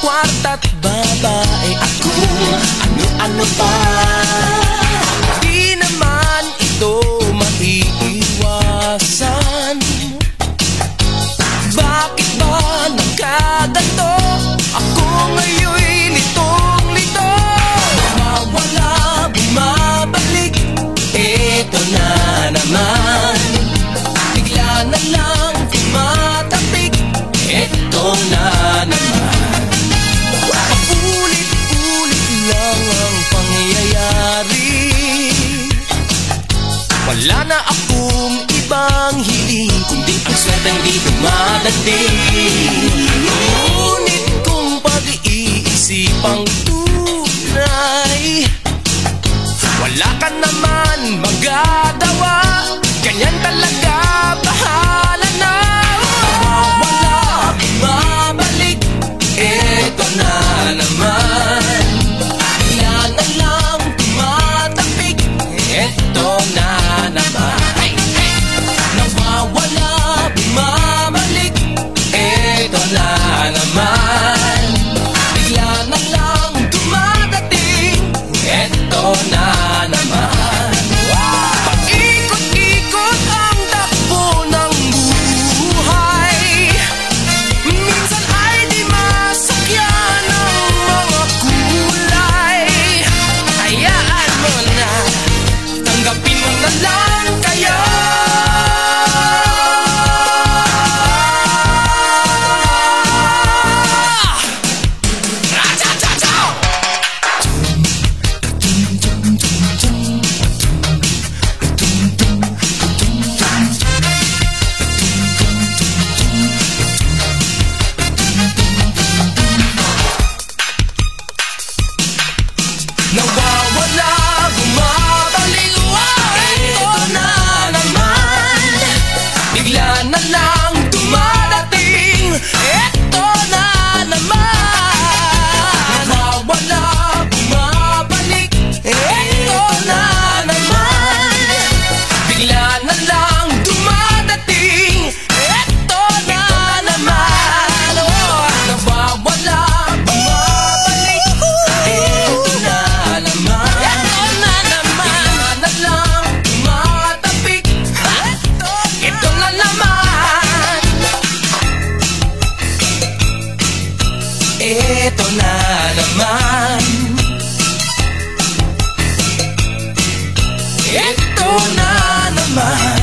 kwarta't babae ako. Ano-ano pa, di naman ito maiiwasan. Bakit ba nagkaganto? Ako ngayon'y litong-lito. Nawawala, bumabalik, eto na naman. Bigla na lang tumatapik, eto na naman. Paulit-ulit lang ang pangyayari. Wala na akong ibang hiling, kundi ang swerteng di dumadating. Ngunit kung pag-iisipang tunay, wala ka naman magagawa. Ganyan talaga, bahala na. Wala, bumabalik, eto na naman. Bigla na lang tumatapik, eto na naman. Nawawala, bumabalik, eto na naman. Bigla na lang dumadating, eto na naman. Paikot-ikot ang takbo ng buhay. Minsan ay di masakyan ang mga kulay. Hayaan mo na, tanggapin mo na lang kaya. Nawawala, bumabalik, eto na naman. Bigla na lang dumadating, eto na naman. Nawawala, bumabalik, eto na naman. Bigla na lang dumadating, eto na naman. Nawawala, bumabalik, eto na naman. Bigla na lang tumatapik, eto na naman. Eto na naman. Eto na naman.